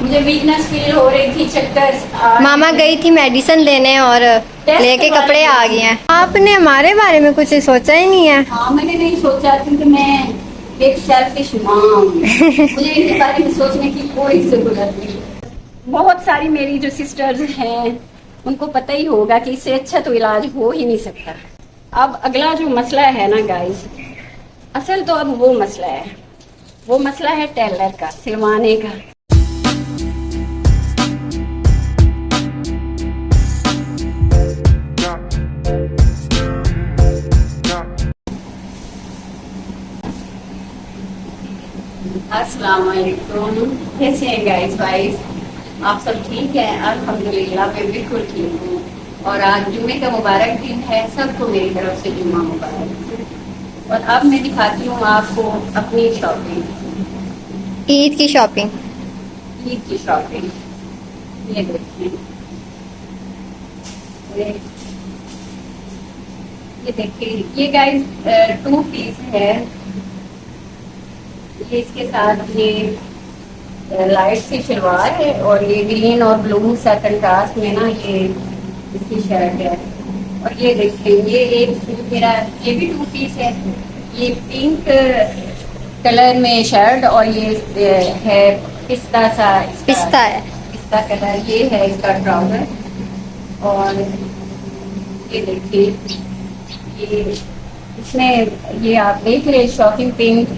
मुझे weakness feel हो रही थी, चक्कर। मामा गई थी मेडिसिन लेने और लेके कपड़े आ गए हैं। आपने हमारे बारे में कुछ सोचा ही नहीं है। हाँ, मैंने नहीं सोचा क्योंकि मैं एक सेल्फिश माँ हूँ। मुझे इनके बारे में सोचने की कोई जरूरत नहीं। बहुत सारी मेरी जो सिस्टर्स हैं उनको पता ही होगा कि इससे अच्छा तो इलाज हो ही नहीं सकता। अब अगला जो मसला है ना गाइस, असल तो अब वो मसला है टेलर का, सिलवाने का। अस्सलाम वालेकुम, कैसे हैं गाइस? आप सब ठीक हैं? अल्हम्दुलिल्लाह, मैं बिल्कुल ठीक हूँ। और आज जुम्मे का मुबारक दिन है, सबको मेरी तरफ से जुम्मा मुबारक। और अब मैं दिखाती हूँ आपको अपनी शॉपिंग, ईद की शॉपिंग। ईद की शॉपिंग। ये देखिए, ये देखिए, ये गाइस 2 पीस है। ये इसके साथ ये लाइट सी शलवार है और ये ग्रीन और ब्लू सा कंट्रास्ट में ना ये इसकी शर्ट है। और ये देखिए, ये एक सूट मेरा, ये भी 2 पीस है। ये पिंक कलर में शर्ट और ये है पिस्ता है, पिस्ता कलर। ये है इसका ट्राउजर। और ये देखिए, ये इसमें ये आप देख रहे शॉकिंग पिंक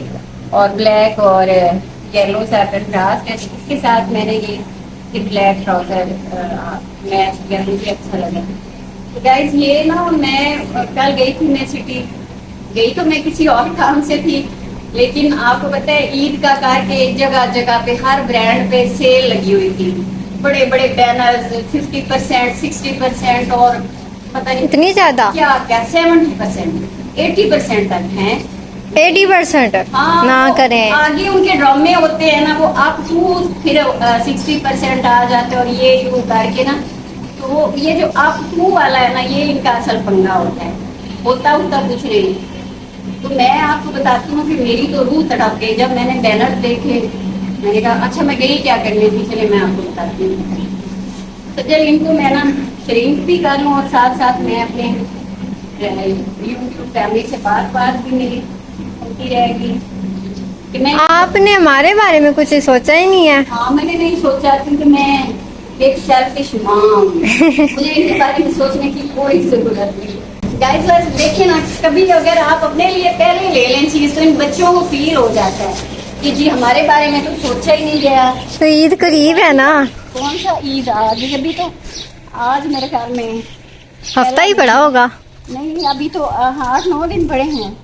और ब्लैक और येलो सा कंट्रास्ट है। इसके साथ मैंने ये ब्लैक ट्राउजर मैच किया, मुझे अच्छा लगा। तो गाइस, ये ना मैं कल गई थी, मैं सिटी गई तो मैं किसी और काम से थी, लेकिन आपको पता है ईद का करके जगह जगह पे हर ब्रांड पे सेल लगी हुई थी। बड़े बड़े बैनर्स 50%, 60% और पता नहीं इतनी ज्यादा क्या 70%, 80% तक हैं। 80%? हाँ, ना करें। आगे उनके ड्रामे होते हैं ना, वो आप फिर 60% आ जाते हैं। और ये यूं करके ना, तो ये जो आप वाला है ना, ये इनका असल पंगा होता है, होता कुछ नहीं। तो मैं आपको बताती हूँ कि मेरी तो रूह तड़प गई जब मैंने बैनर देखे। मैंने कहा अच्छा, मैं गई क्या करने थी, चलिए मैं आपको बताती हूँ। तो चल इनको मैं ना श्रिंक भी कर लूँ और साथ साथ मैं अपने यूट्यूब फैमिली से बात भी मेरी होती रहेगी कि मैं। आपने हमारे बारे में कुछ सोचा ही नहीं है। हाँ, मैंने नहीं सोचा क्योंकि मैं एक सेल्फिश माँ हूँ। मुझे इनके बारे में सोचने की कोई जरूरत नहीं। गाइस देखिए ना, कभी अगर आप अपने लिए पहले ले लें चीज तो इन बच्चों को फील हो जाता है कि जी हमारे बारे में तो सोचा ही नहीं गया। तो ईद करीब है ना। कौन सा ईद? आज अभी तो, आज मेरे ख्याल में हफ्ता ही पड़ा होगा। नहीं, अभी तो 8-9 दिन पड़े हैं।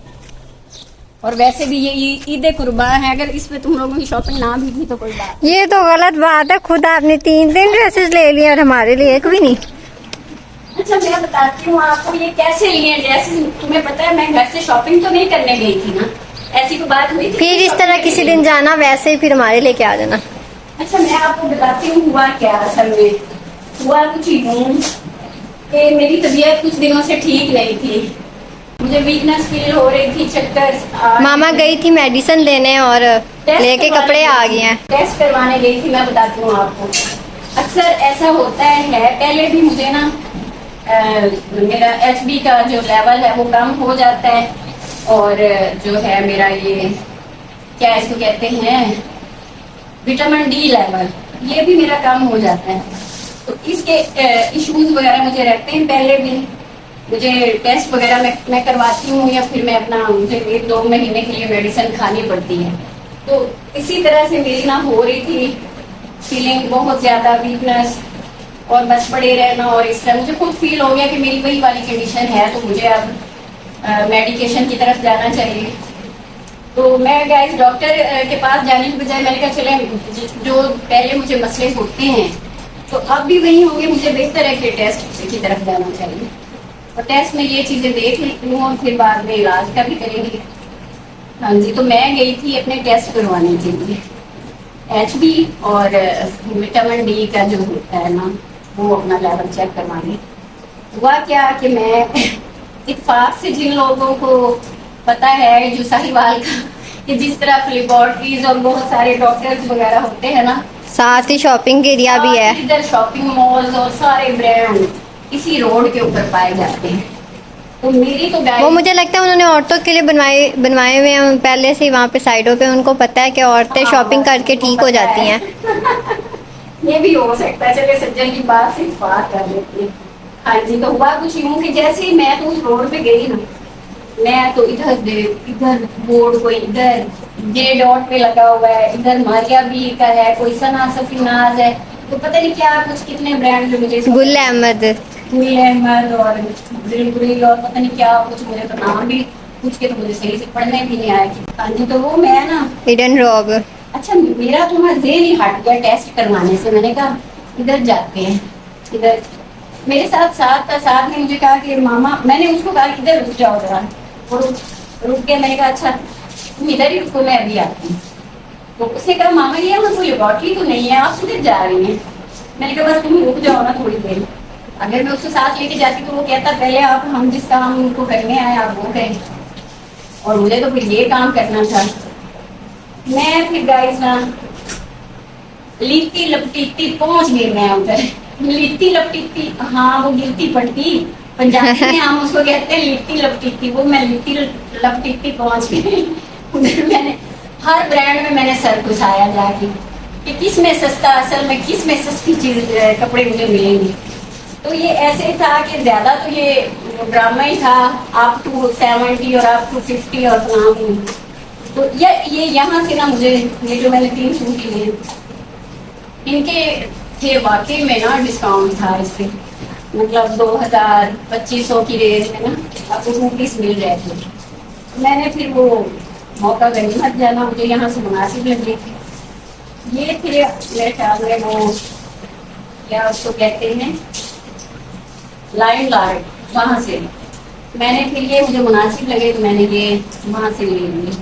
और वैसे भी ये ईद कुर्बान है, अगर इस पे तुम लोगों की शॉपिंग ना भी की तो कोई बात। ये तो गलत बात है, खुद आपने 3 ड्रेसेस ले लिए और हमारे लिए एक भी नहीं। अच्छा, मैं बताती हूँ आपको ये कैसे लिए ड्रेसेस। तुम्हें पता है मैं घर से शॉपिंग तो नहीं करने गई थी ना, ऐसी तो बात हुई थी। फिर इस तरह किसी दिन जाना, वैसे ही फिर हमारे लेके आ जाना। अच्छा, मैं आपको बताती हूँ हुआ क्या। असल में हुआ कुछ यूं कि मेरी तबीयत कुछ दिनों से ठीक नहीं थी। मुझे वीकनेस फील हो रही थी, चक्कर। मामा गई थी मेडिसिन लेने और लेके कपड़े आ गए हैं। टेस्ट करवाने गई थी। मैं बताती हूँ आपको, अक्सर ऐसा होता है। पहले भी मुझे ना मेरा HB का जो लेवल है वो कम हो जाता है। और जो है मेरा ये क्या इसको कहते हैं, विटामिन D लेवल, ये भी मेरा कम हो जाता है। तो इसके इश्यूज वगैरह मुझे रहते हैं। पहले भी मुझे टेस्ट वगैरह मैं करवाती हूँ या फिर मैं अपना, मुझे 1-2 महीने के लिए मेडिसिन खानी पड़ती है। तो इसी तरह से मेरी ना हो रही थी फीलिंग बहुत ज्यादा वीकनेस और बस पड़े रहना। और इस तरह मुझे खुद फील हो गया कि मेरी वही वाली कंडीशन है, तो मुझे अब मेडिकेशन की तरफ जाना चाहिए। तो मैं गाइस डॉक्टर के पास जाने की बजाय मैंने कहा चले जो पहले मुझे मसले होते हैं तो अब भी वही होंगे, मुझे बेहतर है कि टेस्ट की तरफ जाना चाहिए। और टेस्ट में ये चीजें देख लेती हूँ और फिर बाद में इलाज का भी करेंगे। हाँ जी, तो मैं गई थी अपने टेस्ट करवाने के लिए, HB और विटामिन D का जो होता है ना, वो अपना लेवल चेक करवाने। हुआ क्या कि मैं इत्तेफाक से जिन लोगों को पता है जो साहिवाल का, कि जिस तरह लेबोरेटरीज और बहुत सारे डॉक्टर्स वगैरह होते हैं ना, साथ ही शॉपिंग एरिया भी है। इधर शॉपिंग मॉल्स और सारे ब्रांड इसी रोड के ऊपर पाए जाते हैं। तो मेरी तो वो मुझे लगता है उन्होंने औरतों के लिए बनवाए हुए हैं पहले से वहाँ पे साइडों पे। उनको पता है कि औरतें शॉपिंग करके ठीक हो जाती हैं। ये भी हो सकता है। चलिए सज्जन की बात से बात कर लेते हैं। हाँ जी, तो हुआ कुछ यूं कि जैसे ही मैं तो उस रोड पे गई ना, मैं तो इधर बोर्ड कोई इधर जे डॉट पे लगा हुआ है, इधर मारिया बी का है, कोई सना सफीनाज है, तो पता नहीं क्या कुछ कितने ब्रांड जो मुझे गुल अहमद और दिलगुरी और पता नहीं क्या कुछ, मुझे तो नाम भी कुछ के तो मुझे सही से पढ़ने भी नहीं आया। हाँ जी, तो वो मैं ना हिडन रॉब। अच्छा, मेरा तो मैं ज़ेन ही हट गया टेस्ट करवाने से। मैंने कहा इधर जाते हैं, इधर मेरे साथ ने मुझे कहा कि मामा, मैंने उसको कहा इधर रुक जाओ जरा, और रुक गया। मैंने कहा अच्छा तुम इधर ही रुको, मैं अभी आती हूँ। तो उसने कहा मामा ये यहाँ कोई लेबॉर्ट्री तो नहीं है, आप किधर जा रही हैं? मैंने कहा बस तुम रुक जाओ ना थोड़ी देर। अगर मैं उसके साथ लेके जाती तो वो कहता पहले आप हम जिस काम उनको करने आए आप वो करें, और मुझे तो फिर ये काम करना था। मैं फिर गाइस ना लिट्टी लपटीती पहुंच गई। मैं उधर लिट्टी लपटीती, हाँ वो गिरती पड़ती, पंजाबी में हम उसको कहते हैं लिट्टी लपटीती। वो मैं लिट्टी लपटीती पहुंच गई। उधर मैंने हर ब्रांड में मैंने सर घुसाया जाके कि किस में सस्ता, असल में किस में सस्ती चीज कपड़े मुझे मिलेंगे। तो ये ऐसे था कि ज्यादा तो ये ड्रामा ही था, आप टू 70 और आप टू 50 और नाम। तो ये यहाँ से ना मुझे ये जो मैंने 3 सूट लिए इनके थे वाकई में ना डिस्काउंट था इस पे, मतलब 2000-2500 की रेंज में ना आपको 2 पीस मिल रहे थे। मैंने फिर वो मौका गनीमत जाना, मुझे यहाँ से मुनासिब लगे। ये फिर मेरे ख्याल में वो क्या उसको कहते हैं लाइन लार्ड, वहाँ से मैंने फिर ये मुझे मुनासिब लगे तो मैंने ये वहाँ से ले लिए।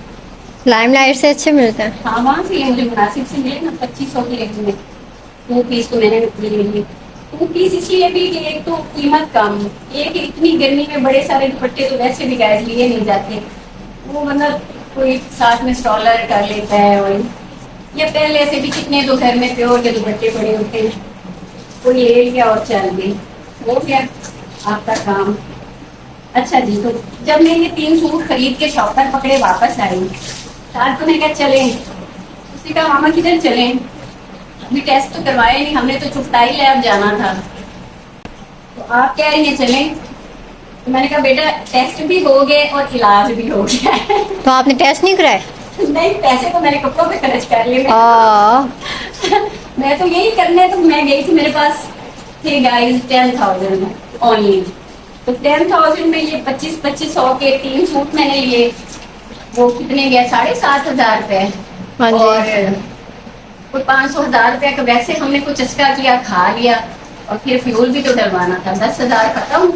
लाइमलाइट से अच्छे मिलते हैं। हाँ वहाँ से ये मुझे मुनासिब से मिले ना 2500 की रेंज में। 2 पीस तो मैंने ले लिए। 2 पीस इसलिए भी कि एक तो कीमत कम, एक इतनी गर्मी में बड़े सारे दुपट्टे तो वैसे भी गैस लिए नहीं जाते, वो मतलब कोई साथ में स्टॉलर कर लेता है। और या पहले से भी कितने तो घर में प्योर के दुपट्टे पड़े होते हैं, कोई ले लिया और चल गई, हो गया आपका काम। अच्छा जी, तो जब मैं ये 3 सूट खरीद के शॉप पर पकड़े वापस आई, साथ तो मैं क्या चले, उसने कहा मामा किधर चले, अभी टेस्ट तो करवाए नहीं हमने, तो चुपताई लैब जाना था, तो आप कह रही हैं चले। तो मैंने कहा बेटा टेस्ट भी हो गए और इलाज भी हो गया। तो आपने टेस्ट नहीं कराए? नहीं, पैसे तो मैंने कपड़ों पे खर्च कर लिए। मैं तो यही करने, तो मैं गई थी, मेरे पास थे गाइस 10,000 ओनली। तो 10,000 में ये 2500 के 3 सूट मैंने लिए। वो कितने गए, 7,500 रुपए। हाँ जी। और कोई 500-1000 रुपया का वैसे हमने कुछ चस्का किया, खा लिया, और फिर फ्यूल भी तो डलवाना था। 10,000 खत्म,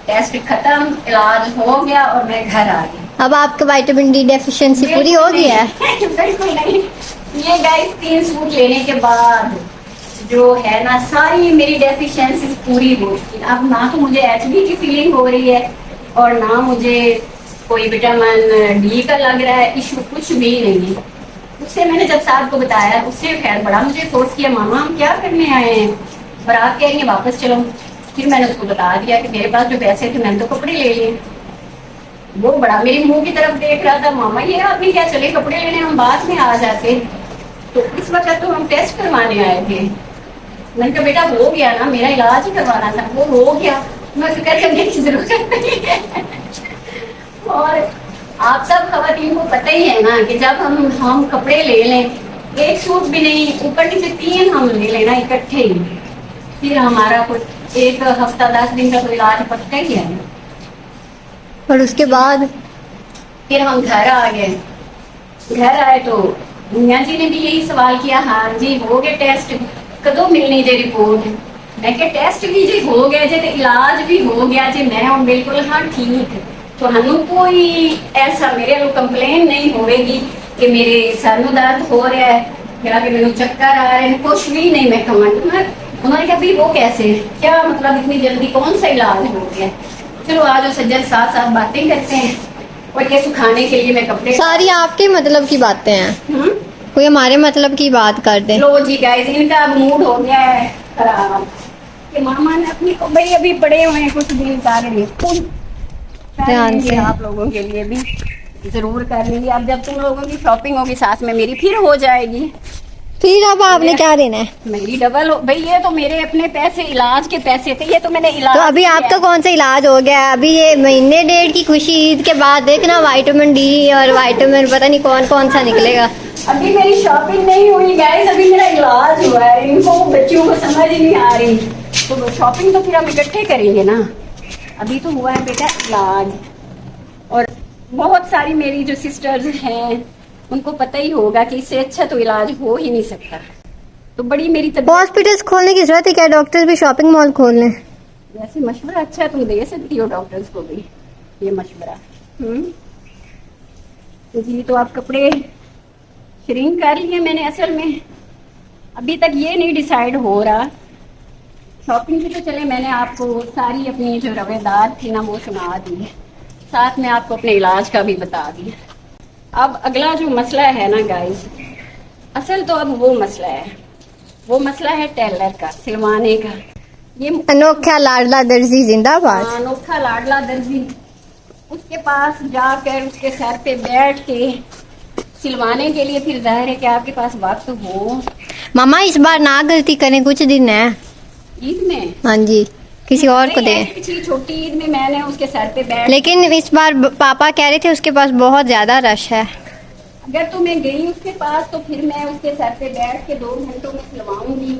टेस्ट खत्म, इलाज हो गया और मैं घर आ गई। अब आपका विटामिन डी डेफिशिएंसी पूरी हो गई है? बिल्कुल नहीं। ये गाइस 3 सूट लेने के बाद जो है ना सारी मेरी डेफिशिएंसी पूरी हो गई। अब ना तो मुझे एचबी की फीलिंग हो रही है और ना मुझे कोई विटामिन डी का लग रहा है इशू, कुछ भी नहीं है। उससे मैंने जब साहब को बताया, उससे खैर बड़ा मुझे फोर्स किया, मामा हम क्या करने आए हैं, और आप कह रही हैं वापस चलो। फिर मैंने उसको बता दिया कि मेरे पास जो पैसे थे मैंने तो कपड़े ले लिए। वो बड़ा मेरे मुंह की तरफ देख रहा था, मामा ये आपने क्या, चले कपड़े लेने, हम बाद में आ जाते। तो इस वक्त तो हम टेस्ट करवाने आए थे। मैंने कहा बेटा हो गया ना, मेरा इलाज ही करवाना था, वो हो गया, मैं फिक्र करने की जरूरत नहीं है। और आप सब खवातीन को पता ही है ना कि जब हम कपड़े ले लें, एक सूट भी नहीं, ऊपर नीचे 3 हम ले लेना इकट्ठे ही, फिर हमारा कुछ 1 हफ्ता 10 दिन का तो इलाज पक्का ही है। और उसके बाद फिर हम घर आ गए। घर आए तो मियाँ जी ने भी यही सवाल किया, हाँ जी हो गए टेस्ट, कदों मिलनी जे रिपोर्ट। मैं क्या टेस्ट भी जी हो गया जे, इलाज भी हो गया जी, मैं हूँ बिल्कुल हाँ ठीक। तो हमें कोई ऐसा मेरे को कंप्लेन नहीं होगी कि मेरे सर में दर्द हो रहा है या कि मेरे चक्कर आ रहे हैं, कुछ भी नहीं। मैं कहूँगी उन्होंने कहा भाई वो कैसे, क्या मतलब इतनी जल्दी कौन सा इलाज हो गया। चलो आज सज्जन साथ साथ बातें करते हैं। और ये सुखाने के लिए मैं कपड़े, सारी आपके मतलब की बातें हैं, कोई हमारे मतलब की बात कर दे। लो जी गाइस, इनका अब मूड हो गया है खराब कि मामा ने अपनी भाई अभी पड़े हुए हैं कुछ दिन उतारे ध्यान से। आप लोगों के लिए भी जरूर कर लेंगे। अब जब तुम लोगों की शॉपिंग होगी साथ में मेरी फिर हो जाएगी। फिर अब आपने क्या देना है? मेरी डबल भाई, ये तो मेरे अपने पैसे, इलाज के पैसे थे, ये तो मैंने इलाज तो अभी आपका कौन सा इलाज हो गया है? अभी ये महीने डेढ़ की खुशी, ईद के बाद देखना विटामिन डी और विटामिन पता नहीं कौन कौन सा निकलेगा। अभी मेरी शॉपिंग नहीं हुई गाइस, अभी मेरा इलाज हुआ है। इनको बच्चों को समझ ही नहीं आ रही, तो शॉपिंग तो फिर हम इकट्ठे करेंगे ना। अभी तो हुआ है बेटा इलाज। और बहुत सारी मेरी जो सिस्टर्स हैं उनको पता ही होगा कि इससे अच्छा तो इलाज हो ही नहीं सकता। तो बड़ी मेरी हॉस्पिटल्स खोलने की जरूरत है क्या? डॉक्टर्स भी शॉपिंग मॉल खोल लें। वैसे मशवरा अच्छा तुम दे सकती हो डॉक्टर्स को भी ये मशवरा। तो जी, तो आप कपड़े श्रिंक कर लिए मैंने। असल में अभी तक ये नहीं डिसाइड हो रहा। शॉपिंग की तो चले मैंने आपको सारी अपनी जो रवेदार थी ना वो सुना दी, साथ में आपको अपने इलाज का भी बता दिया। अब अगला जो मसला है ना गाइस, असल तो अब वो मसला है टेलर का, सिलवाने का। ये अनोखा लाडला दर्जी जिंदाबाद। अनोखा लाडला दर्जी, उसके पास जाकर उसके सर पे बैठ के सिलवाने के लिए फिर जाहिर है कि आपके पास वक्त हो। मामा इस बार ना गलती करें, कुछ दिन है ईद में। हाँ जी, किसी और को दें। पिछली छोटी ईद में मैंने उसके सर पे बैठ, लेकिन इस बार पापा कह रहे थे उसके पास बहुत ज्यादा रश है। अगर तो मैं गई उसके पास तो फिर मैं उसके सर पे बैठ के 2 घंटों में सिलवाऊंगी।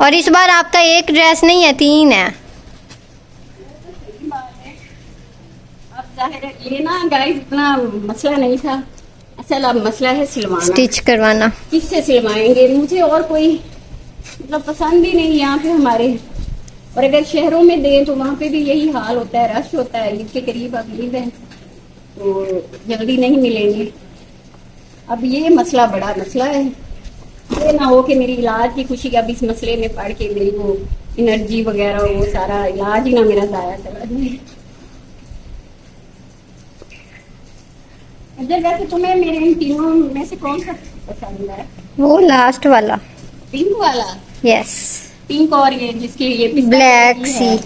और इस बार आपका एक ड्रेस नहीं है, 3 है। सही बात है। अब जाहिर है ये ना गाइस इतना मसला नहीं था, असल अब मसला है सिलवाना, स्टिच करवाना। किससे सिलवाएंगे? मुझे और कोई मतलब पसंद ही नहीं यहाँ पे हमारे। और अगर शहरों में दें तो वहाँ पे भी यही हाल होता है, रश होता है। ईद के करीब अब ईद है तो जल्दी नहीं मिलेंगे। अब ये मसला बड़ा मसला है। ये ना हो कि मेरी इलाज की खुशी अब इस मसले में पड़ के मेरी वो एनर्जी वगैरह वो सारा इलाज ही ना मेरा जाया चला जाए। अजय वैसे तुम्हें मेरे इन तीनों में से कौन सा पसंद है? वो लास्ट वाला, पिंक वाला। यस। पिंक और ये जिसकी ये ब्लैक सी,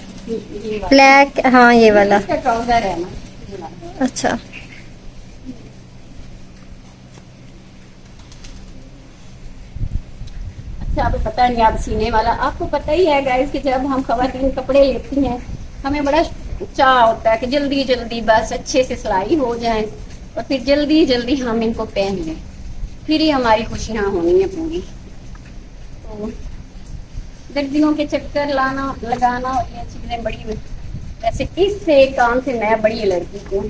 ब्लैक, हाँ ये वाला। इसका ट्राउजर है ना। अच्छा, अच्छा अब पता नहीं आप सीने वाला, आपको पता ही है गाइस कि जब हम खवातीन कपड़े लेती हैं हमें बड़ा चाह होता है कि जल्दी जल्दी बस अच्छे से सिलाई हो जाए और फिर जल्दी जल्दी हम इनको पहन लें, फिर ही हमारी खुशियाँ होनी है पूरी। तो दर्जियों के चक्कर लगाना और ये चीजें बड़ी, वैसे इससे काम से मैं बड़ी एलर्जी हूँ।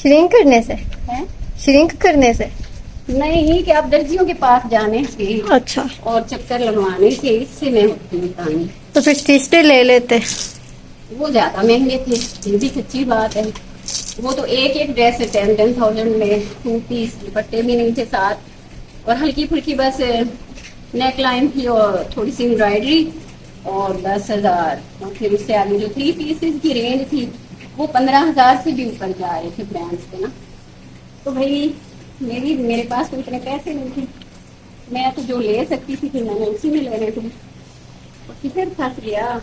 श्रिंक करने से है? श्रिंक करने से नहीं कि आप दर्जियों के पास जाने से अच्छा, और चक्कर लगवाने से, इससे मैं होती हूँ तानी। तो फिर स्टिच ले लेते। वो ज्यादा महंगे थे, ये भी सच्ची बात है। वो तो एक ड्रेस 10,000 में, 2 पीस दुपट्टे भी नहीं थे साथ, और हल्की फुल्की बस नेक लाइन थी और थोड़ी सी एम्ब्रॉयडरी और 10,000। और फिर उससे आगे जो 3 पीसेस की रेंज थी वो 15,000 से भी ऊपर जा रहे थे ब्रांड्स के ना। तो भाई मेरे पास तो इतने पैसे नहीं थे, मैं तो जो ले सकती थी फिर मैंने उसी में लेने थे, और किधर फंस गया।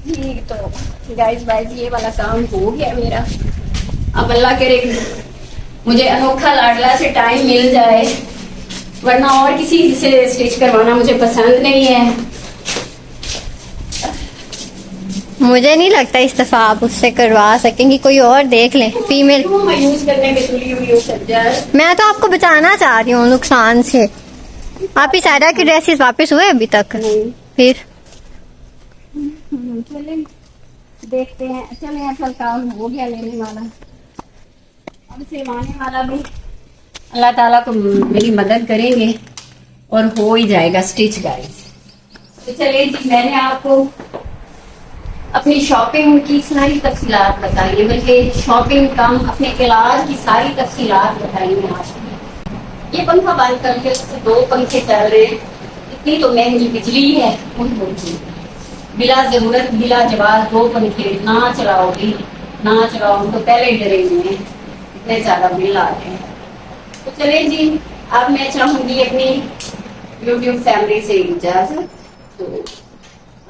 ठीक, तो गाइस ये वाला काम हो गया मेरा। अब अल्लाह करे मुझे अनोखा लाडला से टाइम मिल जाए, वरना और किसी से स्टिच करवाना मुझे पसंद नहीं है। मुझे नहीं लगता इस दफा आप उससे करवा सकेंगी, कोई और देख लें फीमेल। यूज करने में तुली हुई हो सज्जर। मैं तो आपको बचाना चाह रही हूँ नुकसान से। आप इस सारा के ड्रेसेस वापस हुए अभी तक? नहीं। फिर चले देखते हैं। चले असल काम हो गया लेने वाला, अब सिलवाने वाला भी अल्लाह ताला को मेरी मदद करेंगे और हो ही जाएगा स्टिच गाइस। तो चले जी, मैंने आपको अपनी शॉपिंग की सारी तफसीलात बताई है, बल्कि शॉपिंग कम अपने इलाज की सारी तफसीलात बताई है आज। ये पंखा बंद करके 2 पंखे चल रहे हैं, इतनी तो महंगी बिजली है। बिला जरूरत बिला जवाब दो पंखे ना चलाओगी ना चलाओ, तो पहले ही डरे हुए हैं, इतने ज्यादा बिल आ रहे हैं। तो चले जी, अब मैं चाहूंगी अपनी यूट्यूब फैमिली से इजाजत, तो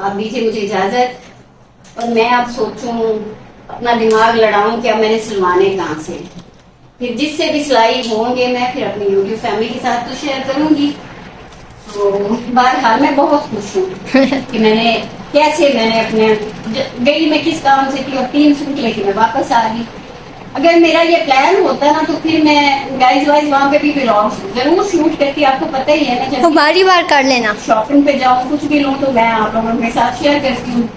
आप दीजिए मुझे इजाजत, और मैं अब सोचूं, अपना दिमाग लड़ाऊं कि अब मैंने सिलवाने कहाँ से, फिर जिससे भी सिलाई होंगे मैं फिर अपनी यूट्यूब फैमिली के साथ तो शेयर करूंगी। तो बहरहाल मैं बहुत खुश हूँ कि मैंने अपने गई मैं किस काम से थी, और 3 सूट लेके मैं वापस आ गई। अगर मेरा ये प्लान होता ना तो फिर मैं गाइस वाइज वहाँ पे भी व्लॉग जरूर शूट करती, आपको पता ही है ना, तो जब बारी बार कर लेना। शॉपिंग पे जाऊँ कुछ भी लूँ तो मैं आप लोगों के साथ शेयर करती हूँ।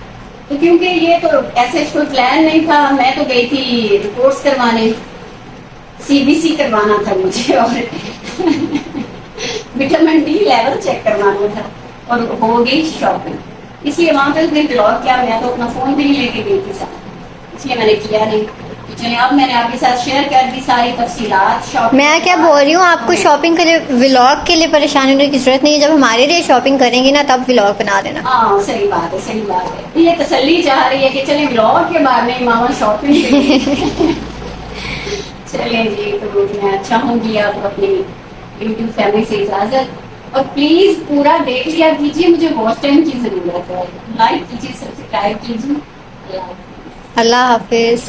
तो क्योंकि ये तो ऐसे कोई प्लान नहीं था, मैं तो गई थी रिपोर्ट्स करवाने, CBC करवाना था मुझे और विटामिन D लेवल चेक करवाना था, और हो गई शॉपिंग, इसलिए वहां पे फिर ब्लॉग किया। मैं तो अपना फोन भी नहीं लेके गई थी साथ, इसलिए मैंने किया नहीं। तो चलिए अब मैंने आपके साथ शेयर कर दी सारी तफसीलात शॉपिंग। मैं क्या बोल रही हूँ, आपको शॉपिंग के लिए व्लॉग के लिए परेशान होने की जरूरत नहीं है, जब हमारे लिए शॉपिंग करेंगी ना तब व्लॉग बना देना। हाँ सही बात है, सही बात है। ये तसल्ली चाह रही है कि चले ब्लॉग के बाद में मामा शॉपिंग चलिए जी, तो मैं चाहूंगी आप अपनी यूट्यूब फैमिली से इजाजत, और प्लीज पूरा देख लिया कीजिए, मुझे वॉच टाइम की जरूरत है, लाइक कीजिए, सब्सक्राइब कीजिए। अल्लाह हाफिज।